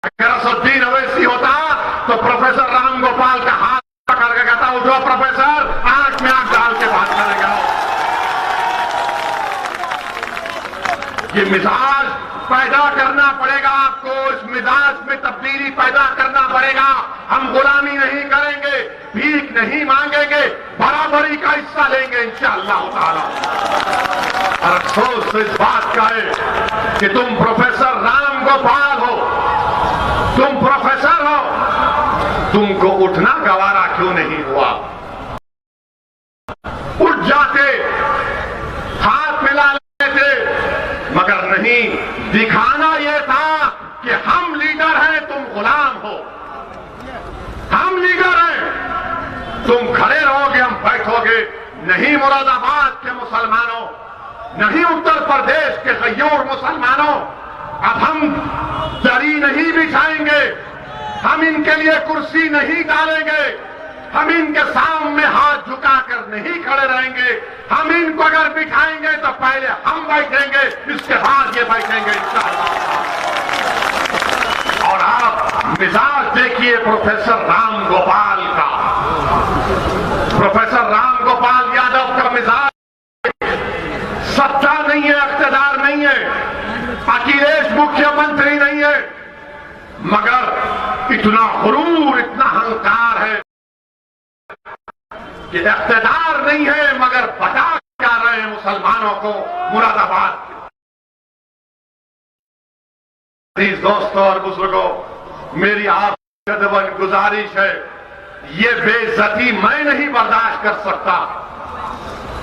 अगर असुद्दीन अवैसी होता तो प्रोफेसर राम गोपाल का हाथ पकड़ के कहता, उठो प्रोफेसर, आंख में आंख डाल के बात करेगा। ये मिजाज पैदा करना पड़ेगा आपको, इस मिजाज में तब्दीली पैदा करना पड़ेगा। हम गुलामी नहीं करेंगे, भीख नहीं मांगेंगे, बराबरी का हिस्सा लेंगे इंशाअल्लाह ताला। और अफसोस तो इस बात का है कि तुम प्रोफेसर राम गोपाल हो, तुम प्रोफेसर हो, तुमको उठना गवारा क्यों नहीं हुआ? उठ जाते, हाथ मिला लेते, मगर नहीं। दिखाना यह था कि हम लीडर हैं, तुम गुलाम हो। हम लीडर हैं, तुम खड़े रहोगे, हम बैठोगे। नहीं मुरादाबाद के मुसलमानों, नहीं उत्तर प्रदेश के गयूर मुसलमानों, अब हम दरी नहीं बिछाएंगे, हम इनके लिए कुर्सी नहीं डालेंगे, हम इनके सामने हाथ झुकाकर नहीं खड़े रहेंगे। हम इनको अगर बिठाएंगे तो पहले हम बैठेंगे, इसके बाद ये बैठेंगे इंशाअल्लाह। और आप मिजाज देखिए प्रोफेसर राम गोपाल का, प्रोफेसर राम गोपाल यादव का मिजाज सत्ता नहीं है, इख्तिदार नहीं है, अखिलेश मुख्यमंत्री नहीं है, मगर इतना गुरूर, इतना अहंकार है कि इख्तिदार नहीं है मगर बता क्या रहे हैं मुसलमानों को मुरादाबाद के। दोस्तों और बुजुर्गों, मेरी आपसे गुजारिश है, ये बेइज्जती मैं नहीं बर्दाश्त कर सकता,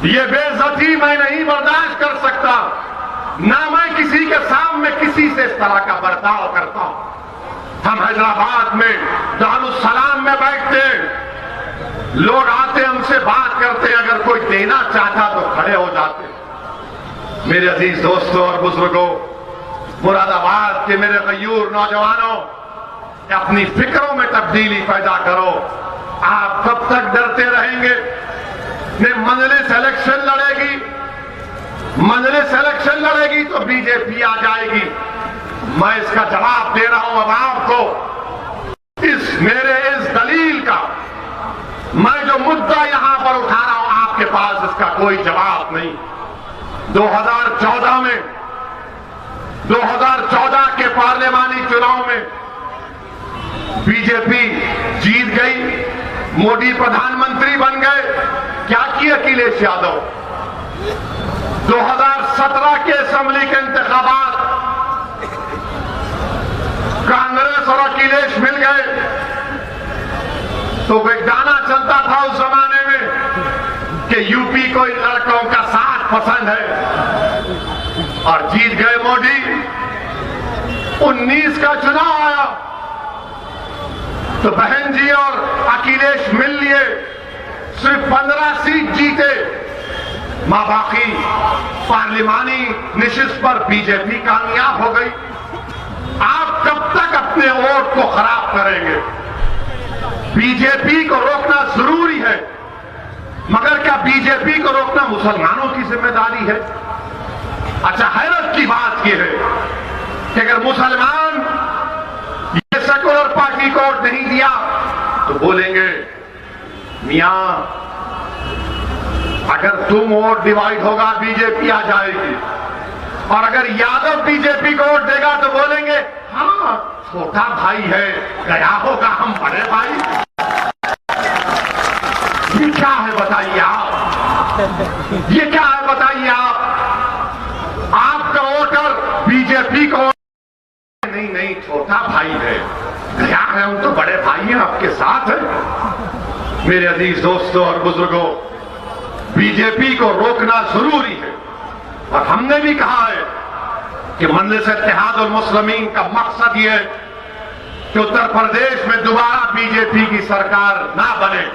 ये बेइज्जती मैं नहीं बर्दाश्त कर सकता। ना मैं किसी के सामने किसी से इस तरह का बर्ताव करता हूं। हम हैदराबाद में दारुस्सलाम में बैठते, लोग आते हमसे बात करते, अगर कोई देना चाहता तो खड़े हो जाते। मेरे अजीज दोस्तों और बुजुर्गों, मुरादाबाद के मेरे गयूर नौजवानों, अपनी फिक्रों में तब्दीली पैदा करो। आप कब तक डरते रहेंगे? मजलिस इलेक्शन लड़ेगी, मजलिस इलेक्शन लड़ेगी तो बीजेपी आ जाएगी। मैं इसका जवाब दे रहा हूं अब आपको। मेरे इस दलील का, मैं जो मुद्दा यहां पर उठा रहा हूं, आपके पास इसका कोई जवाब नहीं। 2014 के पार्लियामानी चुनाव में बीजेपी जीत गई, मोदी प्रधानमंत्री बन गए। क्या किया अखिलेश यादव? 2017 के असेंबली के इंतखाबात, कांग्रेस और अखिलेश मिल गए तो एक गाना चलता था उस जमाने में कि यूपी को इन लड़कों का साथ पसंद है, और जीत गए मोदी। 19 का चुनाव आया तो बहन जी और अखिलेश मिल लिए, सिर्फ 15 सीट जीते। मां बाकी पार्लिमानी निशिस्त पर बीजेपी कामयाब हो गई। आप कब तक अपने वोट को खराब करेंगे? बीजेपी को रोकना जरूरी है, मगर क्या बीजेपी को रोकना मुसलमानों की जिम्मेदारी है? अच्छा, हैरत की बात यह है कि अगर मुसलमान ये सेकुलर पार्टी को वोट नहीं दिया तो बोलेंगे मियां अगर तुम वोट डिवाइड होगा बीजेपी आ जाएगी, और अगर यादव बीजेपी को वोट देगा तो बोलेंगे हाँ छोटा भाई है, गया होगा, हम बड़े भाई। ये क्या है बताइए आप? ये क्या है बताइए आप? आपका वोटर बीजेपी बीजेपी को नहीं नहीं छोटा भाई है, गया है, हम तो बड़े भाई हैं, आपके साथ है। मेरे अजीज दोस्तों और बुजुर्गों, बीजेपी को रोकना जरूरी है और हमने भी कहा है कि मजलिस इत्तेहादुल मुस्लिमीन का मकसद यह है कि उत्तर प्रदेश में दोबारा बीजेपी की सरकार ना बने,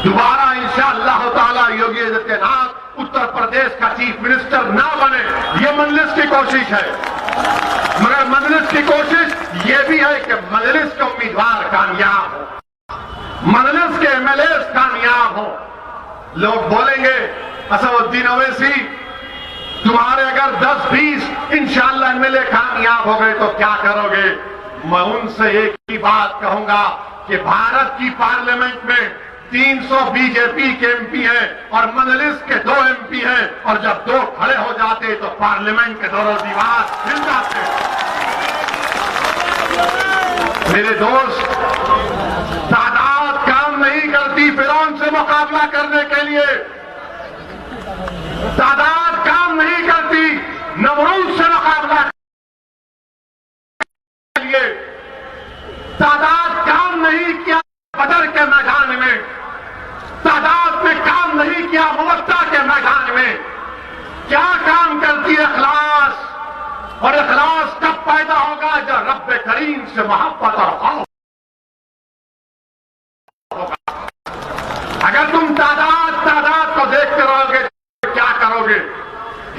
दोबारा इंशाअल्लाह ताला योगी आदित्यनाथ उत्तर प्रदेश का चीफ मिनिस्टर ना बने। ये मजलिस की कोशिश है, मगर मजलिस की कोशिश ये भी है कि मजलिस के उम्मीदवार कामयाब हो, मजलिस के एमएलए कामयाब हो। लोग बोलेंगे असदुद्दीन ओवैसी तुम्हारे अगर 10-20 इंशाअल्लाह एमएलए कामयाब हो गए तो क्या करोगे? मैं उनसे एक ही बात कहूंगा कि भारत की पार्लियामेंट में 300 बीजेपी के एमपी हैं और मजलिस के 2 एमपी हैं, और जब 2 खड़े हो जाते तो पार्लियामेंट के दोनों दीवार हिल जाते। मेरे दोस्त, तादाद काम नहीं करती फिरौन से मुकाबला करने के लिए, तादाद काम नहीं करती नमरूद से मुकाबला के लिए, तादाद काम नहीं किया बदर के मैदान में, तादाद में काम नहीं किया मुवत्ता के मैदान में। क्या काम करती है इखलास, और इखलास कब पैदा होगा? जब रब्बे करीम से मोहब्बत और खौफ होगा। अगर तुम तादाद को देखते रहोगे तो क्या करोगे?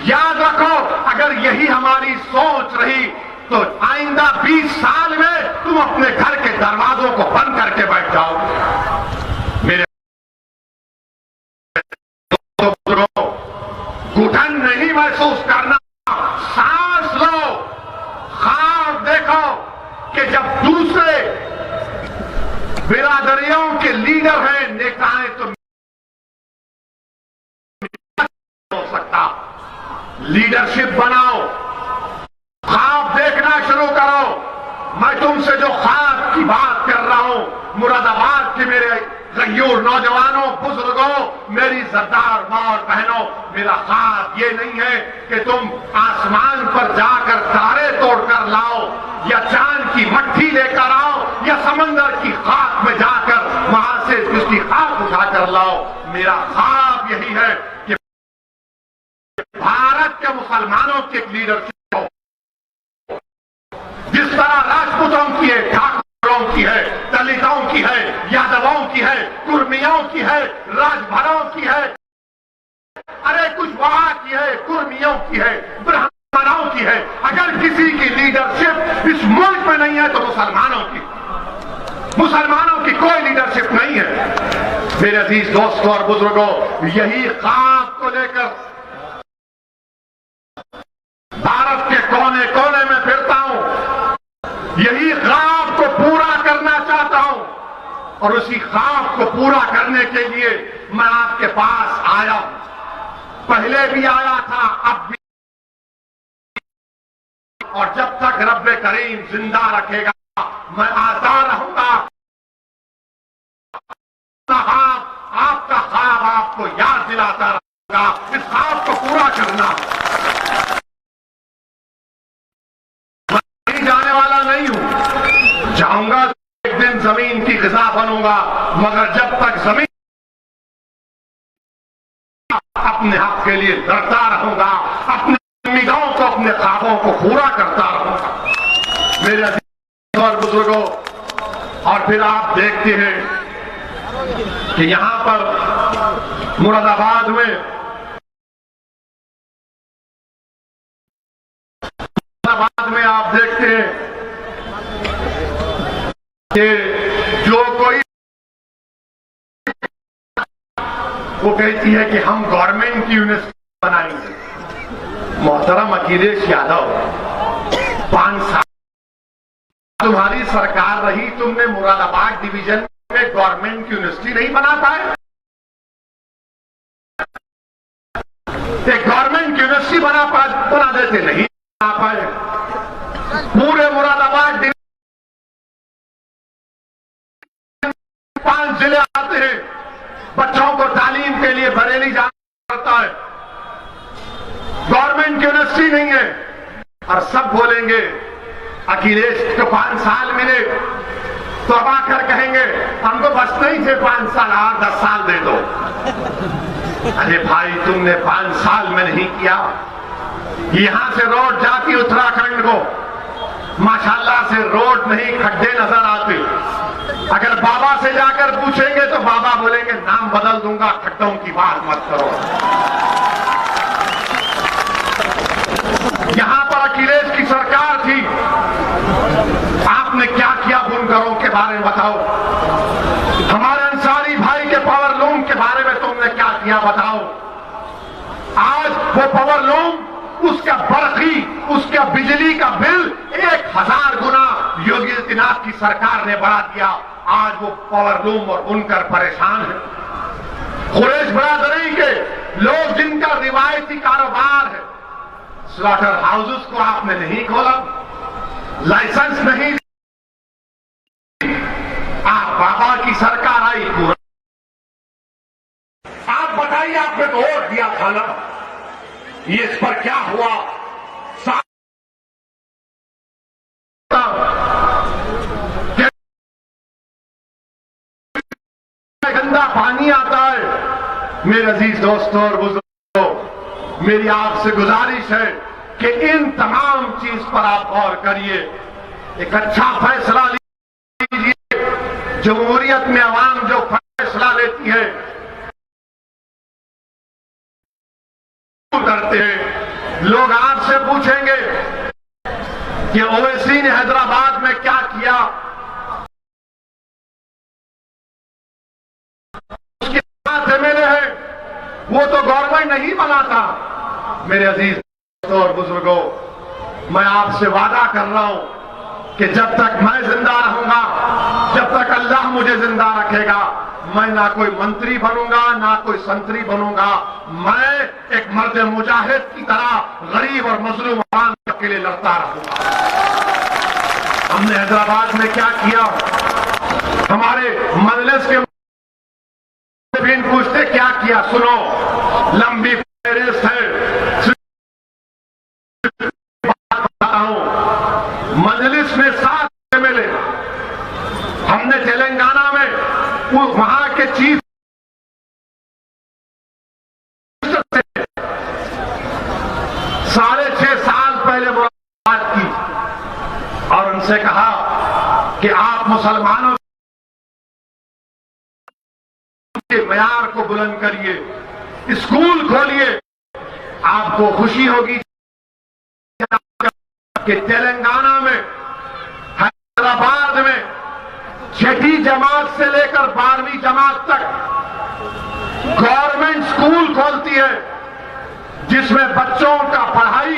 याद रखो, अगर यही हमारी सोच रही तो आइंदा 20 साल में तुम अपने घर के दरवाजों को बंद करके बैठ जाओगे। मेरे दोस्तों, घुटन नहीं महसूस करना, सांस लो, ख्वाब देखो कि जब दूसरे बिरादरियों के लीडर हैं, नेता हैं, तो हो सकता लीडरशिप बनाओ, ख्वाब देखना शुरू करो। मैं तुमसे जो ख्वाब की बात कर रहा हूं, मुरादाबाद के मेरे गयूर नौजवानों, बुजुर्गों, मेरी सरदार मां और बहनों, मेरा ख्वाब ये नहीं है कि तुम आसमान पर जाकर तारे तोड़कर लाओ, या चांद की मट्टी लेकर आओ, या समंदर की खाक में जाकर वहां से उसकी खाक उठाकर लाओ। मेरा ख्वाब यही है कि भारत के मुसलमानों की एक लीडरशिप हो, जिस तरह राजपूतों की है, ठाकुरों की है, दलितों की है, यादवों की है, कुर्मियों की है, राजभरों की है, अरे कुशवाहा की है, कुर्मियों की है, ब्राह्मणों की है। अगर किसी की लीडरशिप इस मुल्क में नहीं है तो मुसलमानों की कोई लीडरशिप नहीं है। मेरे अजीज दोस्तों और बुजुर्गों, यही ख्वाब को लेकर भारत के कोने कोने में फिरता हूं, यही ख्वाब को पूरा करना चाहता हूं, और उसी ख्वाब को पूरा करने के लिए मैं आपके पास आया। पहले भी आया था, अब भी, और जब तक रब्बे करीम जिंदा रखेगा मैं आता रहूंगा। आपका ख्वाब आपको याद दिलाता रहूंगा, इस ख्वाब को पूरा करना। मैं जाने वाला नहीं हूं, जाऊंगा एक दिन जमीन की ग़िज़ा बनूंगा, मगर जब तक जमीन अपने हक के लिए लड़ता रहूंगा, अपनी उम्मीदों को, अपने ख्वाबों को पूरा करता रहूंगा। मेरे अजीज और बुजुर्गों, और फिर आप देखते हैं कि यहां पर मुरादाबाद में आप देखते हैं कि जो कोई वो कहती है कि हम गवर्नमेंट की यूनिवर्सिटी बनाएंगे। मोहतरम अखिलेश यादव, 5 साल तुम्हारी सरकार रही, तुमने मुरादाबाद डिवीजन में गवर्नमेंट की यूनिवर्सिटी नहीं बना पाए। एक गवर्नमेंट की यूनिवर्सिटी बना देते, नहीं बना पाए। पूरे मुरादाबाद 5 जिले आते हैं, बच्चों को तालीम के लिए बरेली जाना पड़ता है, गवर्नमेंट की यूनिवर्सिटी नहीं है। और सब बोलेंगे अखिलेश को 5 साल मिले, तो अब आकर कहेंगे हमको बस नहीं थे 5 साल, और 10 साल दे दो। अरे भाई, तुमने 5 साल में नहीं किया। यहां से रोड जाती उत्तराखंड को, माशाल्लाह से रोड नहीं, खड्डे नजर आते। अगर बाबा से जाकर पूछेंगे तो बाबा बोलेंगे नाम बदल दूंगा, खड्डों की बात मत करो। यहां पर अखिलेश की सरकार थी, आपने क्या किया बुनकरों के बारे में बताओ। हमारे अंसारी भाई के पावर लूम के बारे में तुमने क्या किया बताओ। आज वो पावर लूम, उसका बरखी, उसका बिजली का बिल 1000 गुना योगी आदित्यनाथ की सरकार ने बढ़ा दिया। आज वो पावर लूम और बुनकर परेशान है। कुरैश बरादरी के लोग जिनका रिवायती कारोबार है, स्लॉटर हाउसेस को आपने नहीं खोला, लाइसेंस नहीं, आप बाबा की सरकार आई, पूरा आप बताइए, आपने तो वोट दिया था ना, ये इस पर क्या हुआ। गंदा पानी आता है। मेरे अजीज दोस्तों और बुजुर्गों, मेरी आपसे गुजारिश है कि इन तमाम चीज पर आप गौर करिए, एक अच्छा फैसला लीजिए। जमहूरियत में अवाम जो फैसला लेती है करते हैं। लोग आपसे पूछेंगे कि ओवैसी ने हैदराबाद में क्या किया, उसके साथ एमएलए है, वो तो गवर्नमेंट नहीं बनाता। मेरे अजीज दोस्तों और बुजुर्गों, मैं आपसे वादा कर रहा हूं कि जब तक मैं जिंदा रहूंगा, जब तक अल्लाह मुझे जिंदा रखेगा, मैं ना कोई मंत्री बनूंगा, ना कोई संतरी बनूंगा। मैं एक मर्द मुजाहिद की तरह गरीब और मजलूम आवाम के लिए लड़ता रहूंगा। हमने हैदराबाद में क्या किया, हमारे मजलिस के पूछते क्या किया, सुनो, लंबी फहरिस्त है, मजलिस में 7 एमएलए, हमने तेलंगाना में वहां के चीफ 6.5 साल पहले मुलाकात की और उनसे कहा कि आप मुसलमानों के मयार को बुलंद करिए, स्कूल खोलिए। आपको खुशी होगी कि तेलंगाना में, हैदराबाद में 6ठी जमात से लेकर 12वीं जमात तक गवर्नमेंट स्कूल खोलती है, जिसमें बच्चों का पढ़ाई,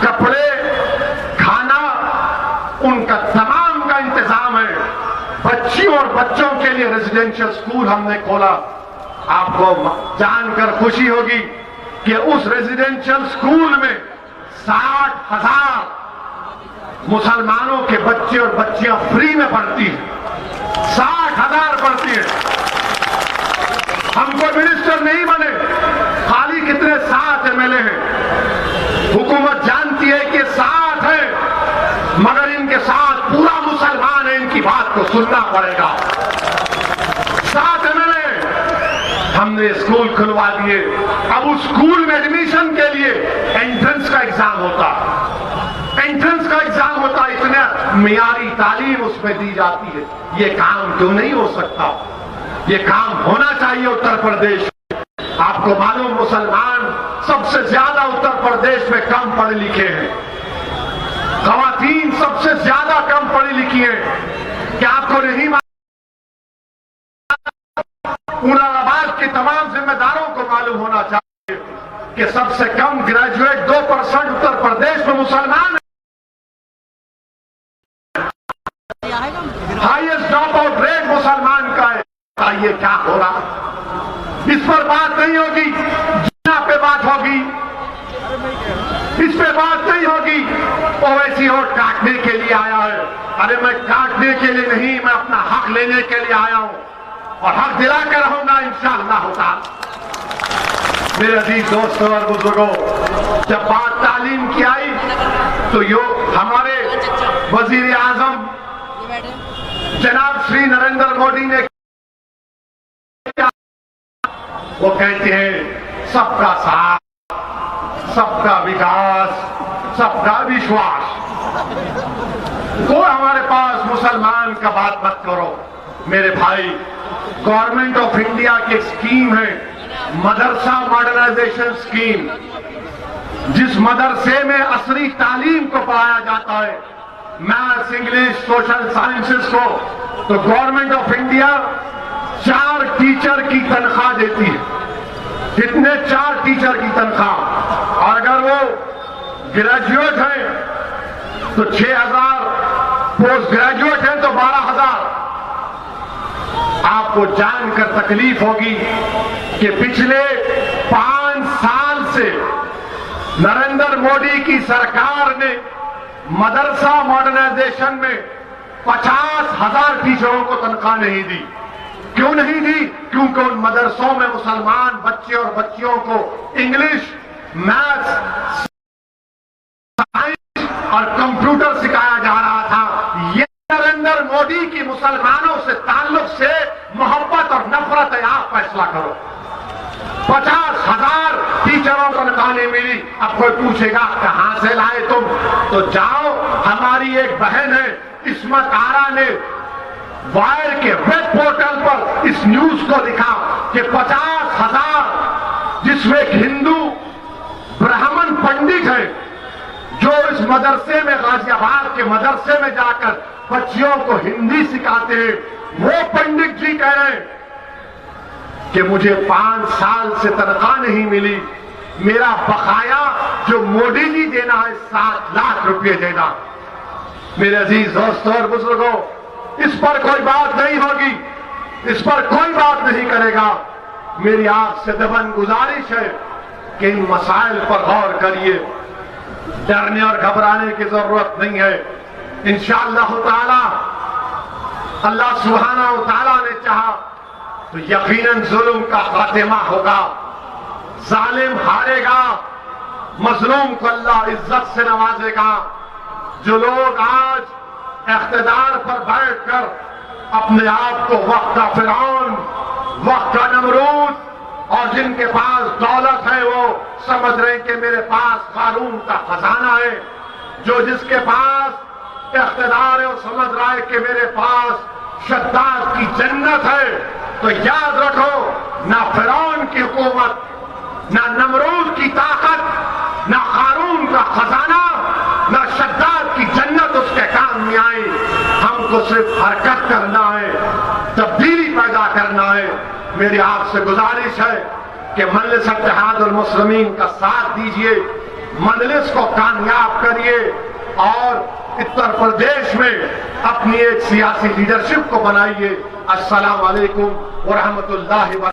कपड़े, खाना, उनका तमाम का इंतजाम है। बच्चियों और बच्चों के लिए रेजिडेंशियल स्कूल हमने खोला। आपको जानकर खुशी होगी कि उस रेजिडेंशियल स्कूल में 60,000 मुसलमानों के बच्चे और बच्चियां फ्री में पढ़ती हैं। 60,000 पढ़ती हैं। हम कोई मिनिस्टर नहीं बने, खाली कितने 7 एमएलए हैं। हुकूमत जानती है कि 7 है, मगर इनके साथ पूरा मुसलमान है, इनकी बात को सुनना पड़ेगा। 7 एमएलए हमने स्कूल खुलवा दिए। अब उस स्कूल में एडमिशन के लिए एंट्रेंस का एग्जाम होता, एंट्रेंस का एग्जाम होता, इतने मियारी तालीम उसमें दी जाती है। ये काम क्यों नहीं हो सकता? ये काम होना चाहिए उत्तर प्रदेश में। आपको मालूम, मुसलमान सबसे ज्यादा उत्तर प्रदेश में कम पढ़े लिखे हैं, खवातीन सबसे ज्यादा कम पढ़ी लिखी हैं। क्या आपको नहीं मालूम? मुरादाबाद के तमाम जिम्मेदारों को मालूम होना चाहिए कि सबसे कम ग्रेजुएट 2% उत्तर प्रदेश में मुसलमान है। हाईएस्ट ड्रॉप आउट रेट मुसलमान का है। ये क्या हो रहा? इस पर बात नहीं होगी, जिना पे बात होगी, इस पे बात नहीं होगी। ओवैसी वोट काटने के लिए आया है। अरे मैं काटने के लिए नहीं, मैं अपना हक लेने के लिए आया हूं और हक दिला कर रहूंगा इंशाअल्लाह ताला। मेरे अजीज दोस्तों और बुजुर्गों, जब बात तालीम की आई, तो यो हमारे वजीर आजम जनाब श्री नरेंद्र मोदी ने, वो कहते हैं सबका साथ, सबका विकास, सबका विश्वास। तो हमारे पास मुसलमान का बात मत करो मेरे भाई। गवर्नमेंट ऑफ इंडिया की एक स्कीम है मदरसा मॉडर्नाइजेशन स्कीम, जिस मदरसे में असली तालीम को पढ़ाया जाता है, मैथ्स, इंग्लिश, सोशल साइंसेस को, तो गवर्नमेंट ऑफ इंडिया 4 टीचर की तनख्वाह देती है। कितने? 4 टीचर की तनख्वाह। और अगर वो ग्रेजुएट हैं तो 6,000, पोस्ट ग्रेजुएट हैं तो 12,000। आपको जानकर तकलीफ होगी कि पिछले 5 साल से नरेंद्र मोदी की सरकार ने मदरसा मॉडर्नाइजेशन में 50,000 टीचरों को तनख्वाह नहीं दी। क्यों नहीं दी? क्योंकि उन मदरसों में मुसलमान बच्चे और बच्चियों को इंग्लिश, मैथ्स, साइंस और कंप्यूटर सिखाया जा रहा था। ये नरेंद्र मोदी की मुसलमानों से ताल्लुक से मोहब्बत और नफरत है। आप फैसला करो। 50,000 टीचरों को तनख्वाह नहीं मिली। अब कोई पूछेगा कहां से लाए तुम? तो जाओ, हमारी एक बहन है इस्मत आरा ने वायर के वेब पोर्टल पर इस न्यूज को लिखा कि 50,000, जिसमें एक हिंदू ब्राह्मण पंडित है जो इस मदरसे में, गाजियाबाद के मदरसे में जाकर बच्चियों को हिंदी सिखाते हैं, वो पंडित जी कह रहे हैं कि मुझे 5 साल से तनख्वाह नहीं मिली। मेरा बकाया जो मोदी जी देना है 7 लाख रुपए देना। मेरे अजीज दोस्तों और बुजुर्गों, इस पर कोई बात नहीं होगी, इस पर कोई बात नहीं करेगा। मेरी आपसे दबन गुजारिश है कि इन मसाइल पर गौर करिए। डरने और घबराने की जरूरत नहीं है। इंशाअल्लाह ताला अल्लाह सुब्हानहू व तआला ने चाहा तो यकीनन जुल्म का खात्मा होगा, जालिम हारेगा, मजलूम को अल्लाह इज्जत से नवाजेगा। जो लोग आज इख्तिदार पर बैठकर अपने आप को वक्त का फिरौन, वक्त का नमरूद, और जिनके पास दौलत है वो समझ रहे हैं कि मेरे पास कानून का खजाना है, जो जिसके पास इख्तिदार है वो समझ रहा है कि मेरे पास शद्दाद की जन्नत है। तो याद रखो, ना फिरौन की हुकूमत, ना नमरूद की ताकत, ना कानून का खजाना, ना शद्दाद की जन्नत उसके काम में आई। हमको सिर्फ हरकत करना है, तब्दीली पैदा करना है। मेरी आपसे गुजारिश है कि मजलिस इत्तेहादुल मुस्लिमीन का साथ दीजिए, मजलिस को कामयाब करिए और उत्तर प्रदेश में अपनी एक सियासी लीडरशिप को बनाइए। अस्सलाम वालेकुम व रहमतुल्लाहि व